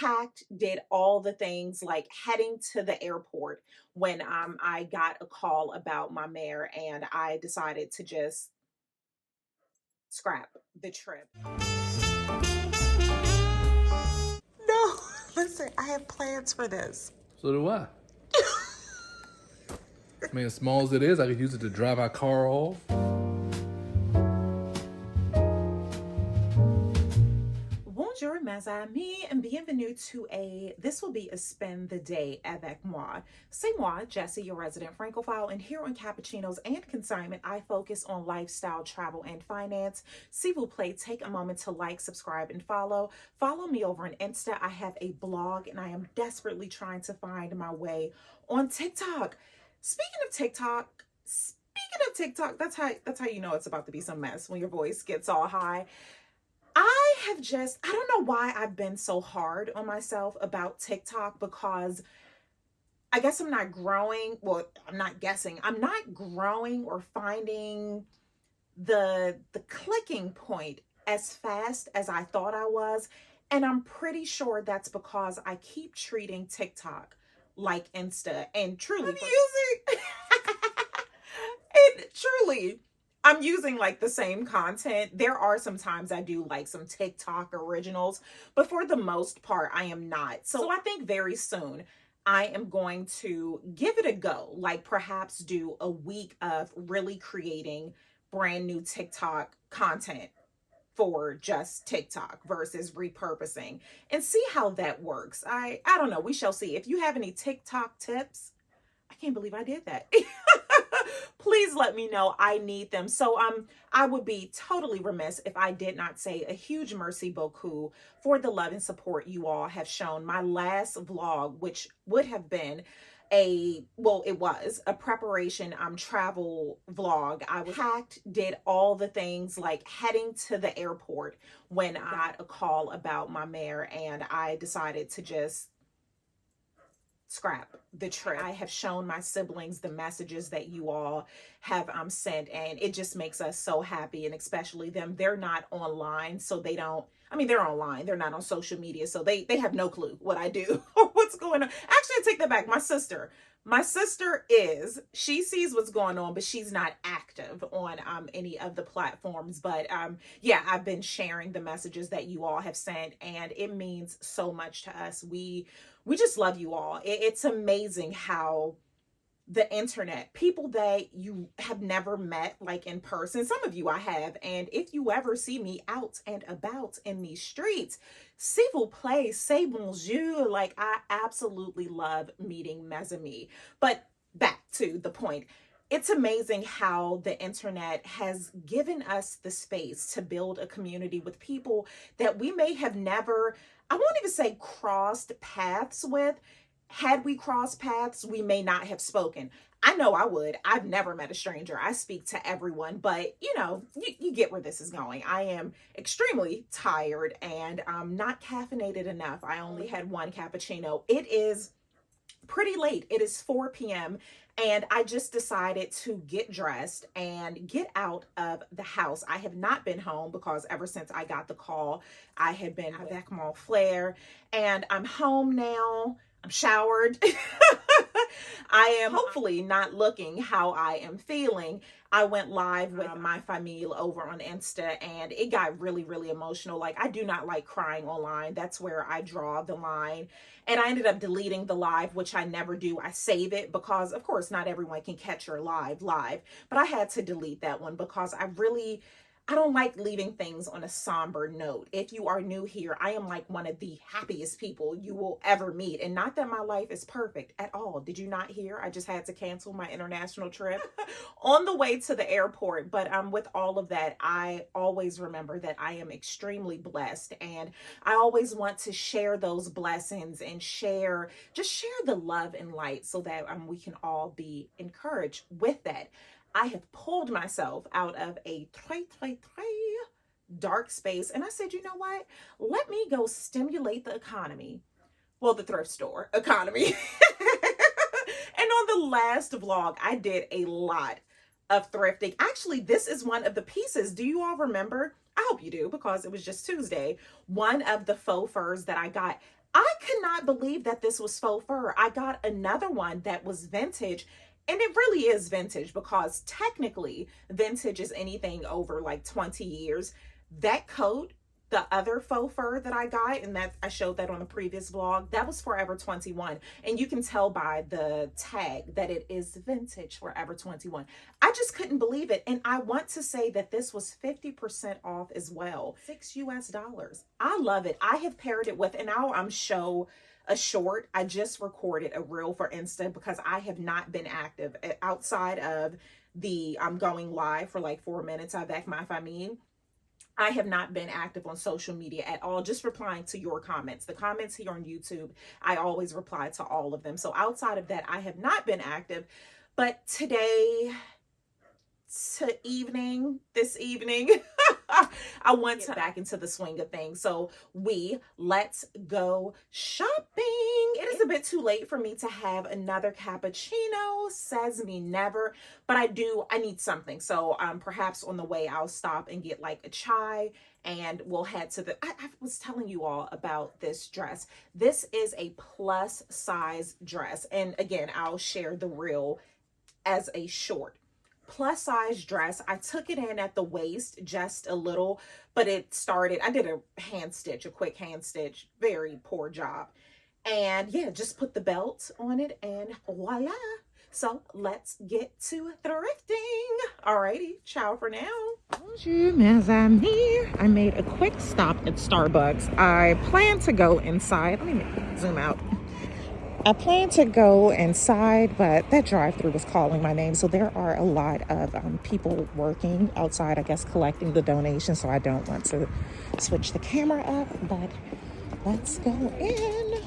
packed, did all the things like heading to the airport when I got a call about my mare and I decided to just scrap the trip. No, listen, I have plans for this. So do I. I mean, as small as it is, I could use it to drive our car off. Bonjour, mes amis, and bienvenue to this will be a spend the day avec moi. C'est moi, Jessie, your resident Francophile, and here on Cappuccinos and Consignment, I focus on lifestyle, travel, and finance. S'il vous plaît, take a moment to like, subscribe, and follow. Follow me over on Insta. I have a blog, and I am desperately trying to find my way on TikTok. Speaking of TikTok, that's how you know it's about to be some mess when your voice gets all high. I don't know why I've been so hard on myself about TikTok, because I guess I'm not growing. Well, I'm not growing or finding the clicking point as fast as I thought I was. And I'm pretty sure that's because I keep treating TikTok like Insta, and truly I'm using like the same content. There are some times I do like some TikTok originals, but for the most part, I am not. So I think very soon I am going to give it a go, like perhaps do a week of really creating brand new TikTok content for just TikTok versus repurposing, and see how that works. I don't know. We shall see. If you have any TikTok tips, I can't believe I did that. Please let me know. I need them. So I would be totally remiss if I did not say a huge merci beaucoup for the love and support you all have shown. My last vlog, which would have been it was a preparation travel vlog. I was packed, did all the things like heading to the airport when I got a call about my mare and I decided to just scrap the trip. I have shown my siblings the messages that you all have sent, and it just makes us so happy. And especially them, they're not online, so they don't, I mean, they're online, they're not on social media, so they have no clue what I do or what's going on. Actually, I take that back. My sister she sees what's going on, but she's not active on any of the platforms. But yeah, I've been sharing the messages that you all have sent, and it means so much to us. We just love you all. It's amazing how the internet, people that you have never met like in person, some of you I have, and if you ever see me out and about in these streets, s'il vous plaît, say bonjour. Like, I absolutely love meeting mes amis. But back to the point. It's amazing how the internet has given us the space to build a community with people that we may have never, I won't even say crossed paths with. Had we crossed paths, we may not have spoken. I know I would. I've never met a stranger. I speak to everyone, but you know, you get where this is going. I am extremely tired and I'm not caffeinated enough. I only had one cappuccino. It is pretty late. It is 4 p.m. and I just decided to get dressed and get out of the house. I have not been home because ever since I got the call, I had been avec mon frère, and I'm home now. I'm showered. I am hopefully not looking how I am feeling. I went live with my famille over on Insta, and it got really, really emotional. Like, I do not like crying online. That's where I draw the line. And I ended up deleting the live, which I never do. I save it because, of course, not everyone can catch your live. But I had to delete that one because I don't like leaving things on a somber note. If you are new here, I am like one of the happiest people you will ever meet. And not that my life is perfect at all. Did you not hear? I just had to cancel my international trip on the way to the airport. But with all of that, I always remember that I am extremely blessed. And I always want to share those blessings and share the love and light so that we can all be encouraged with that. I have pulled myself out of a très dark space, and I said, you know what? Let me go stimulate the economy. Well, the thrift store economy. And on the last vlog, I did a lot of thrifting. Actually, this is one of the pieces. Do you all remember? I hope you do, because it was just Tuesday. One of the faux furs that I got. I could not believe that this was faux fur. I got another one that was vintage, and it really is vintage because technically vintage is anything over like 20 years. That coat, the other faux fur that I got, and that I showed that on the previous vlog, that was Forever 21. And you can tell by the tag that it is vintage Forever 21. I just couldn't believe it. And I want to say that this was 50% off as well. $6 US. I love it. I have paired it with, and now I'm show a short. I just recorded a reel for Insta because I have not been active outside of the I'm going live for like 4 minutes avec my famille. I have not been active on social media at all, just replying to your comments. The comments here on YouTube, I always reply to all of them. So outside of that, I have not been active. But today, this evening, I want to get back into the swing of things. So let's go shopping. It is a bit too late for me to have another cappuccino, says me never, but I need something. So perhaps on the way I'll stop and get like a chai, and we'll head to I was telling you all about this dress. This is a plus size dress. And again, I'll share the reel as a short. Plus size dress. I took it in at the waist just a little, but I did a quick hand stitch, very poor job. And yeah, just put the belt on it and voila. So let's get to thrifting. Alrighty, ciao for now. Bonjour, mes amis. I made a quick stop at Starbucks. I plan to go inside. Let me zoom out. I plan to go inside, but that drive-thru was calling my name. So there are a lot of people working outside, I guess, collecting the donations. So I don't want to switch the camera up, but let's go in.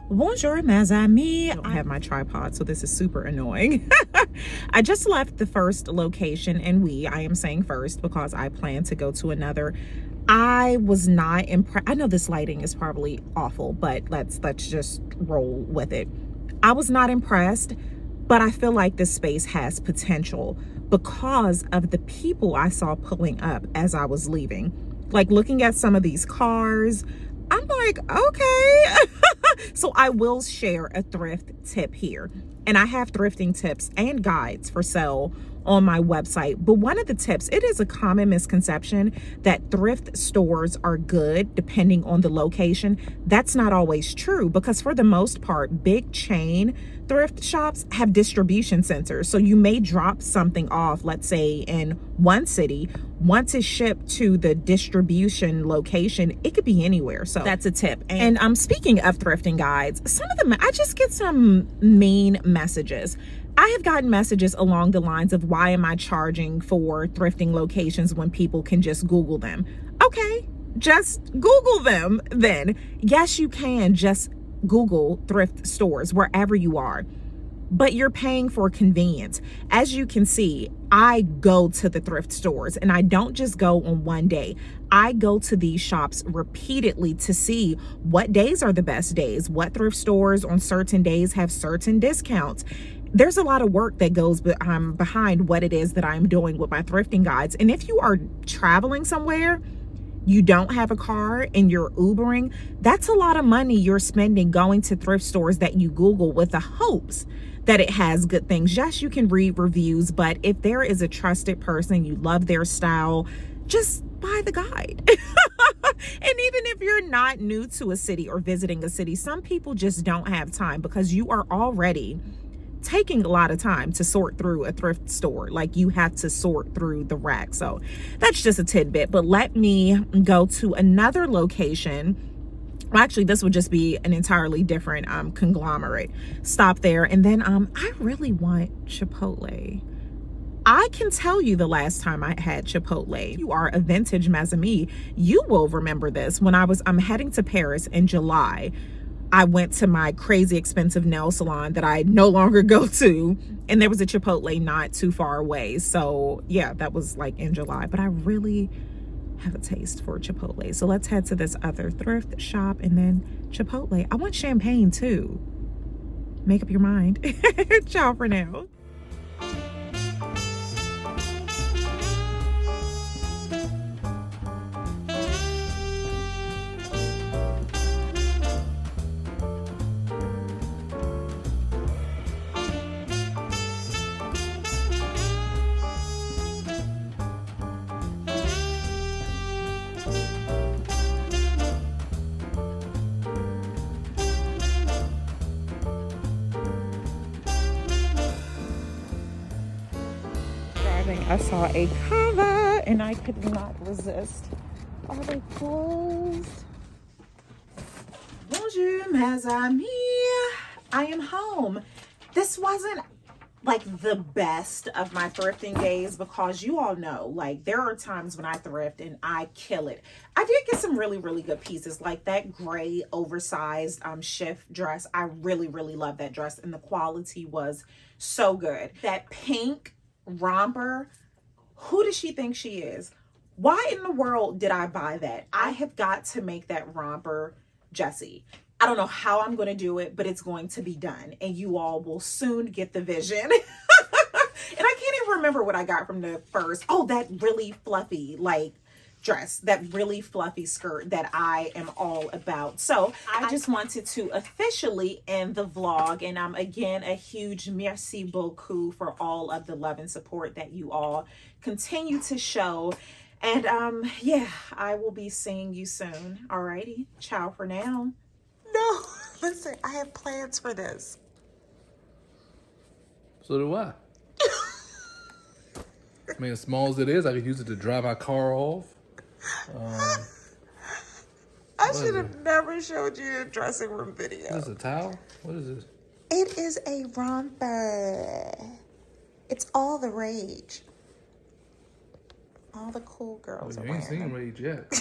Bonjour, mes amis. I don't have my tripod, so this is super annoying. I just left the first location, and I am saying first because I plan to go to another. I was not impressed. I know this lighting is probably awful, but let's just roll with it. I was not impressed, but I feel like this space has potential because of the people I saw pulling up as I was leaving. Like, looking at some of these cars, I'm like, okay. So I will share a thrift tip here. And I have thrifting tips and guides for sale on my website. But one of the tips, it is a common misconception that thrift stores are good depending on the location. That's not always true, because for the most part, big chain thrift shops have distribution centers. So you may drop something off, let's say in one city. Once it's shipped to the distribution location, it could be anywhere. So that's a tip. And I'm speaking of thrifting guides, some of them, I just get some mean messages. I have gotten messages along the lines of, why am I charging for thrifting locations when people can just Google them? Okay, just Google them then. Yes, you can just Google thrift stores wherever you are, but you're paying for convenience. As you can see, I go to the thrift stores, and I don't just go on one day. I go to these shops repeatedly to see what days are the best days, what thrift stores on certain days have certain discounts. There's a lot of work that goes behind what it is that I'm doing with my thrifting guides. And if you are traveling somewhere, you don't have a car and you're Ubering, that's a lot of money you're spending going to thrift stores that you Google with the hopes that it has good things. Yes, you can read reviews, but if there is a trusted person, you love their style, just buy the guide. And even if you're not new to a city or visiting a city, some people just don't have time because you are already taking a lot of time to sort through a thrift store. Like, you have to sort through the rack. So that's just a tidbit. But let me go to another location. Well, actually, this would just be an entirely different conglomerate. Stop there. And then I really want Chipotle. I can tell you the last time I had Chipotle. If you are a vintage Mazami, you will remember this. When I'm heading to Paris in July, I went to my crazy expensive nail salon that I no longer go to, and there was a Chipotle not too far away. So yeah, that was like in July, but I really have a taste for Chipotle. So let's head to this other thrift shop and then Chipotle. I want champagne too. Make up your mind. Ciao for now. I saw a cover and I could not resist. Are they closed? Bonjour, mes amis. I am home. This wasn't like the best of my thrifting days because you all know, like, there are times when I thrift and I kill it. I did get some really, really good pieces, like that gray oversized shift dress. I really, really love that dress and the quality was so good. That pink romper, who does she think she is? Why in the world did I buy that? I have got to make that romper Jessie. I don't know how I'm going to do it, but it's going to be done, and you all will soon get the vision. And I can't even remember what I got from the first. Oh, that really fluffy like dress, that really fluffy skirt that I am all about. So I just wanted to officially end the vlog, and again, a huge merci beaucoup for all of the love and support that you all continue to show. And yeah, I will be seeing you soon. Alrighty, ciao for now. No, listen, I have plans for this. So do I. I mean, as small as it is, I could use it to drive my car off. I should have never showed you a dressing room video. Is this a towel? What is this? It is a romper. It's all the rage. All the cool girls are You ain't wearing seen them. Rage yet.